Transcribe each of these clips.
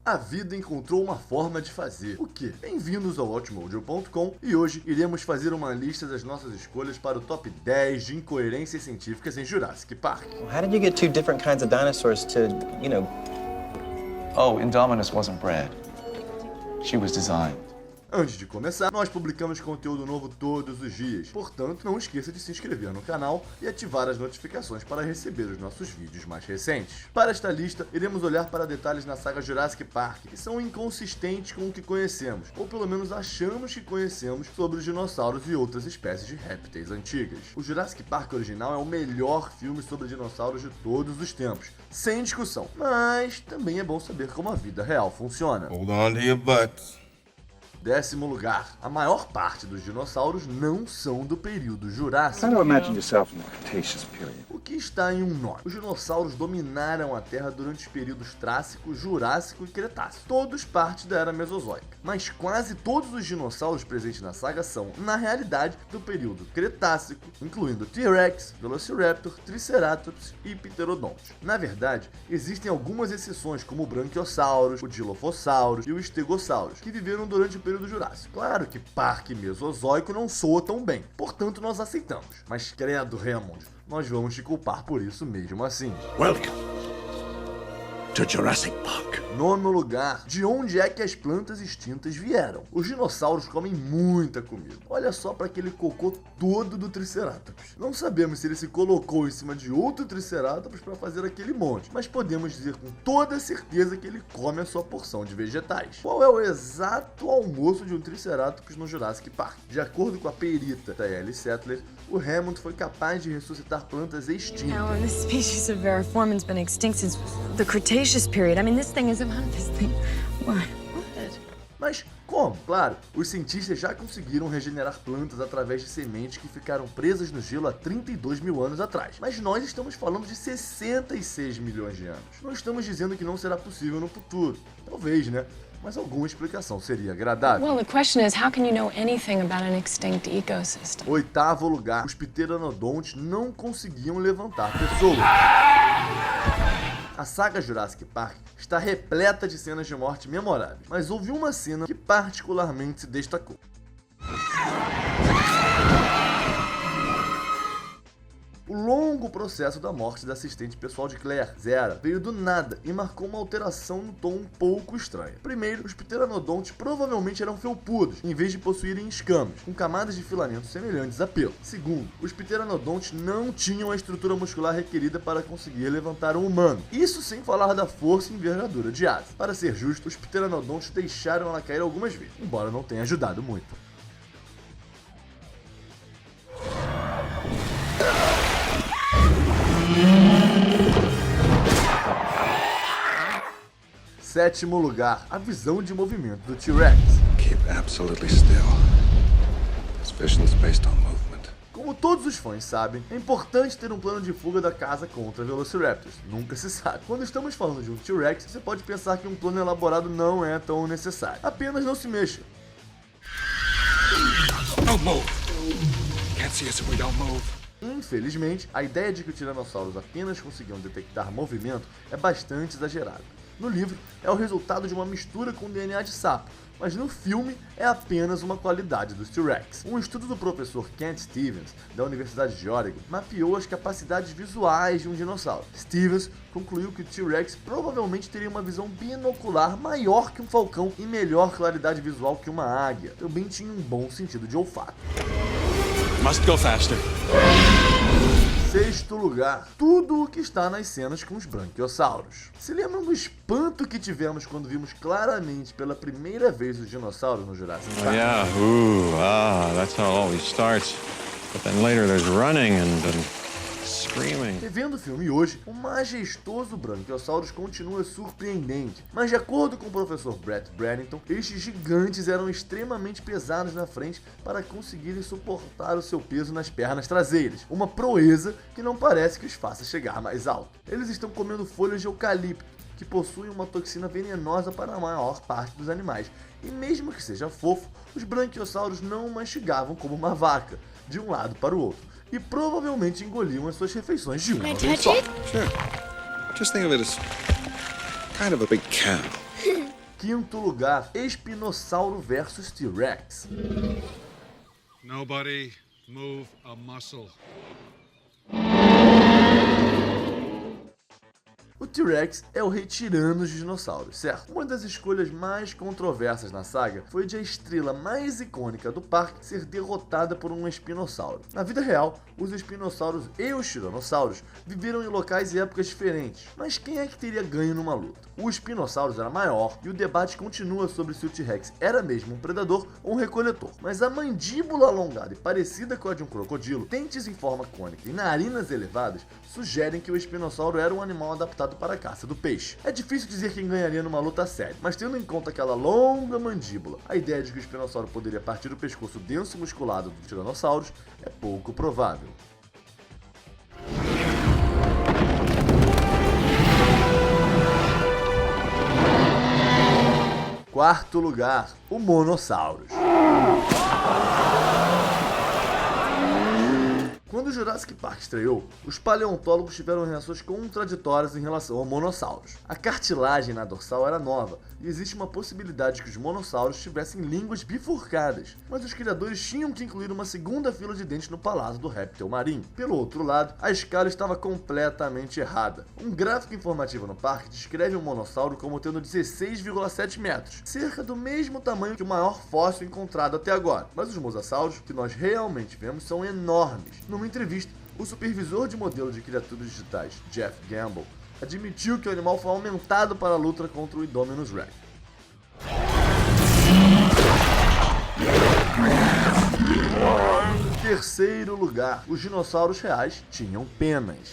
A vida encontrou uma forma de fazer. O quê? Bem-vindos ao Watchmojo.com e hoje iremos fazer uma lista das nossas escolhas para o top 10 de incoerências científicas em Jurassic Park. How did you get two different kinds of dinosaurs to, you know... Oh, Indominus wasn't bred. She was designed. Antes de começar, nós publicamos conteúdo novo todos os dias, portanto não esqueça de se inscrever no canal e ativar as notificações para receber os nossos vídeos mais recentes. Para esta lista, iremos olhar para detalhes na saga Jurassic Park que são inconsistentes com o que conhecemos, ou pelo menos achamos que conhecemos sobre os dinossauros e outras espécies de répteis antigas. O Jurassic Park original é o melhor filme sobre dinossauros de todos os tempos, sem discussão, mas também é bom saber como a vida real funciona. Hold on to your butts. 10º lugar. A maior parte dos dinossauros não são do período Jurássico. Try to imagine yourself in the Cretaceous period. O que está em um nome. Os dinossauros dominaram a Terra durante os períodos Trássico, Jurássico e Cretácico, todos parte da Era Mesozoica. Mas quase todos os dinossauros presentes na saga são, na realidade, do período Cretácico, incluindo T-Rex, Velociraptor, Triceratops e Pterodonte. Na verdade, existem algumas exceções, como o Brachiosaurus, o Dilophosaurus e o Stegosaurus, que viveram durante o período Jurássico. Claro que Parque Mesozoico não soa tão bem, portanto nós aceitamos. Mas credo, Hammond, nós vamos te culpar por isso mesmo assim. Welcome to Jurassic Park. 9º lugar. De onde é que as plantas extintas vieram? Os dinossauros comem muita comida. Olha só para aquele cocô todo do Triceratops. Não sabemos se ele se colocou em cima de outro Triceratops para fazer aquele monte, mas podemos dizer com toda certeza que ele come a sua porção de vegetais. Qual é o exato almoço de um Triceratops no Jurassic Park? De acordo com a perita T.L. Settler, o Hammond foi capaz de ressuscitar plantas extintas. Now, this species of Variformin's been extinct since the Cretaceous period. I mean, this thing is this thing. What? Mas como? Claro, os cientistas já conseguiram regenerar plantas através de sementes que ficaram presas no gelo há 32 mil anos atrás. Mas nós estamos falando de 66 milhões de anos. Não estamos dizendo que não será possível no futuro. Talvez, né? Mas alguma explicação seria agradável. Well, the question is, how can you know anything about an extinct ecosystem? 8º lugar. Os pteranodontes não conseguiam levantar pessoas. A saga Jurassic Park está repleta de cenas de morte memoráveis, mas houve uma cena que particularmente se destacou. O longo processo da morte da assistente pessoal de Claire, Zera, veio do nada e marcou uma alteração no tom um pouco estranha. Primeiro, os pteranodontes provavelmente eram felpudos, em vez de possuírem escamas, com camadas de filamentos semelhantes a pelo. Segundo, os pteranodontes não tinham a estrutura muscular requerida para conseguir levantar um humano. Isso sem falar da força e envergadura de asa. Para ser justo, os pteranodontes deixaram ela cair algumas vezes, embora não tenha ajudado muito. Sétimo lugar, a visão de movimento do T-Rex. Keep absolutely still. This vision's based on movement. Como todos os fãs sabem, é importante ter um plano de fuga da casa contra Velociraptors. Nunca se sabe. Quando estamos falando de um T-Rex, você pode pensar que um plano elaborado não é tão necessário. Apenas não se mexa. Don't move. Can't see us if we don't move. Infelizmente, a ideia de que os tiranossauros apenas conseguiam detectar movimento é bastante exagerada. No livro, é o resultado de uma mistura com DNA de sapo, mas no filme é apenas uma qualidade dos T-Rex. Um estudo do professor Kent Stevens, da Universidade de Oregon, mapeou as capacidades visuais de um dinossauro. Stevens concluiu que o T-Rex provavelmente teria uma visão binocular maior que um falcão e melhor claridade visual que uma águia. Também tinha um bom sentido de olfato. Must go faster. 6º lugar, tudo o que está nas cenas com os branquiossauros. Se lembram do espanto que tivemos quando vimos claramente pela primeira vez os dinossauros no Jurassic Park? Yeah, that's how it always starts. But then later there's running and screaming. Revendo o filme hoje, o majestoso Brachiosaurus continua surpreendente, mas de acordo com o professor Brett Brannington, estes gigantes eram extremamente pesados na frente para conseguirem suportar o seu peso nas pernas traseiras, uma proeza que não parece que os faça chegar mais alto. Eles estão comendo folhas de eucalipto, que possuem uma toxina venenosa para a maior parte dos animais, e mesmo que seja fofo, os branquiossauros não mastigavam como uma vaca, de um lado para o outro, e provavelmente engoliam as suas refeições de uma vez só. Sure. Just think of it as kind of a big cow. Quinto lugar, Espinossauro vs T-Rex. Nobody move a muscle. O T-Rex é o rei tirano dos dinossauros, certo? Uma das escolhas mais controversas na saga foi de a estrela mais icônica do parque ser derrotada por um espinossauro. Na vida real, os espinossauros e os tiranossauros viveram em locais e épocas diferentes, mas quem é que teria ganho numa luta? O espinossauro era maior e o debate continua sobre se o T-Rex era mesmo um predador ou um recoletor, mas a mandíbula alongada e parecida com a de um crocodilo, dentes em forma cônica e narinas elevadas sugerem que o espinossauro era um animal adaptado para a caça do peixe. É difícil dizer quem ganharia numa luta séria, mas tendo em conta aquela longa mandíbula, a ideia de que o espinossauro poderia partir o pescoço denso e musculado dos tiranossauros é pouco provável. Quarto lugar, o Monosaurus. Quando o Jurassic Park estreou, os paleontólogos tiveram reações contraditórias em relação ao monossauros. A cartilagem na dorsal era nova e existe uma possibilidade de que os monossauros tivessem línguas bifurcadas, mas os criadores tinham que incluir uma segunda fila de dentes no palato do réptil marinho. Pelo outro lado, a escala estava completamente errada. Um gráfico informativo no parque descreve o monossauro como tendo 16,7 metros, cerca do mesmo tamanho que o maior fóssil encontrado até agora. Mas os mosassauros que nós realmente vemos são enormes. Numa entrevista, o supervisor de modelo de criaturas digitais, Jeff Gamble, admitiu que o animal foi aumentado para a luta contra o Indominus Rex. Terceiro lugar, os dinossauros reais tinham penas.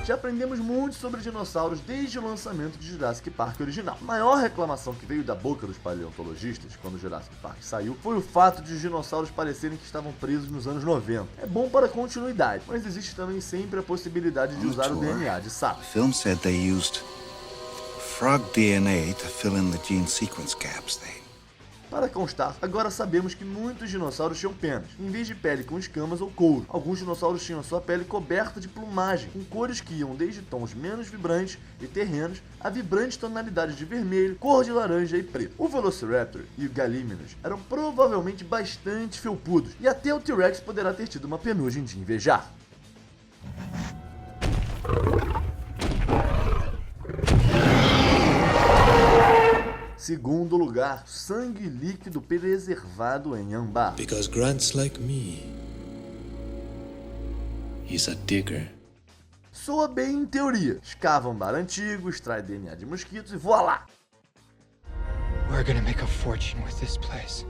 Já aprendemos muito sobre dinossauros desde o lançamento de Jurassic Park original. A maior reclamação que veio da boca dos paleontologistas quando Jurassic Park saiu foi o fato de os dinossauros parecerem que estavam presos nos anos 90. É bom para a continuidade, mas existe também sempre a possibilidade de usar o DNA de sapo. The film said they used frog DNA to fill in the gene sequence gaps. Para constar, agora sabemos que muitos dinossauros tinham penas, em vez de pele com escamas ou couro. Alguns dinossauros tinham sua pele coberta de plumagem, com cores que iam desde tons menos vibrantes e terrenos a vibrantes tonalidades de vermelho, cor de laranja e preto. O Velociraptor e o Gallimimus eram provavelmente bastante felpudos, e até o T-Rex poderá ter tido uma penugem de invejar. Segundo lugar, sangue líquido preservado em âmbar. Because grunts like me, he's a digger. Soa bem em teoria. Escava âmbar antigo, extrai DNA de mosquitos e voilá! We're gonna make a fortune with this place.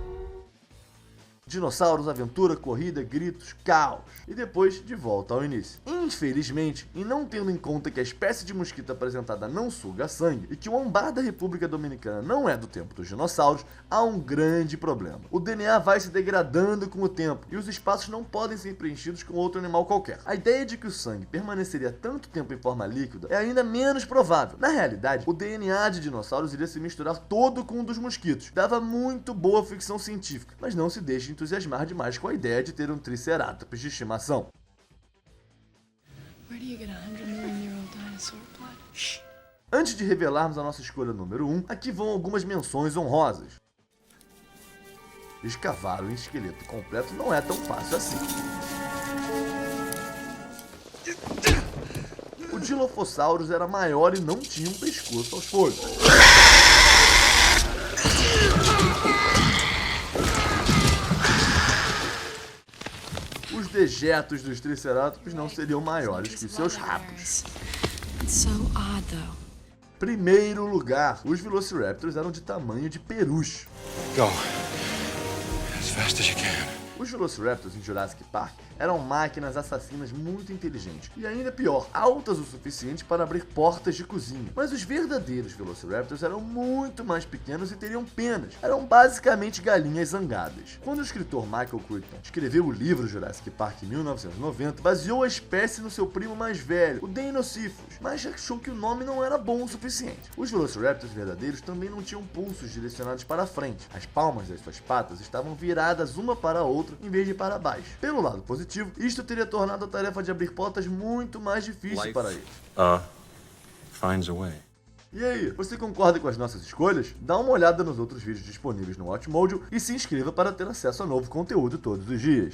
Dinossauros, aventura, corrida, gritos, caos. E depois, de volta ao início. Infelizmente, e não tendo em conta que a espécie de mosquito apresentada não suga sangue e que o âmbar da República Dominicana não é do tempo dos dinossauros, há um grande problema. O DNA vai se degradando com o tempo e os espaços não podem ser preenchidos com outro animal qualquer. A ideia de que o sangue permaneceria tanto tempo em forma líquida é ainda menos provável. Na realidade, o DNA de dinossauros iria se misturar todo com o dos mosquitos. Dava muito boa ficção científica, mas não se deixe entusiasmar demais com a ideia de ter um Triceratops de estimação. Antes de revelarmos a nossa escolha número 1, aqui vão algumas menções honrosas. Escavar um esqueleto completo não é tão fácil assim. O Dilophosaurus era maior e não tinha um pescoço aos folhos. Os dejetos dos Triceratops não seriam maiores que seus rabos. Primeiro lugar, os Velociraptors eram de tamanho de peruche. Go. As fast as you can. Os Velociraptors em Jurassic Park eram máquinas assassinas muito inteligentes e ainda pior, altas o suficiente para abrir portas de cozinha. Mas os verdadeiros Velociraptors eram muito mais pequenos e teriam penas. Eram basicamente galinhas zangadas. Quando o escritor Michael Crichton escreveu o livro Jurassic Park em 1990, baseou a espécie no seu primo mais velho, o Deinococcus, mas achou que o nome não era bom o suficiente. Os Velociraptors verdadeiros também não tinham pulsos direcionados para frente. As palmas das suas patas estavam viradas uma para a outra outro em vez de para baixo. Pelo lado positivo, isto teria tornado a tarefa de abrir portas muito mais difícil para ele. Finds a way. E aí, você concorda com as nossas escolhas? Dá uma olhada nos outros vídeos disponíveis no Watch Mojo e se inscreva para ter acesso a novo conteúdo todos os dias.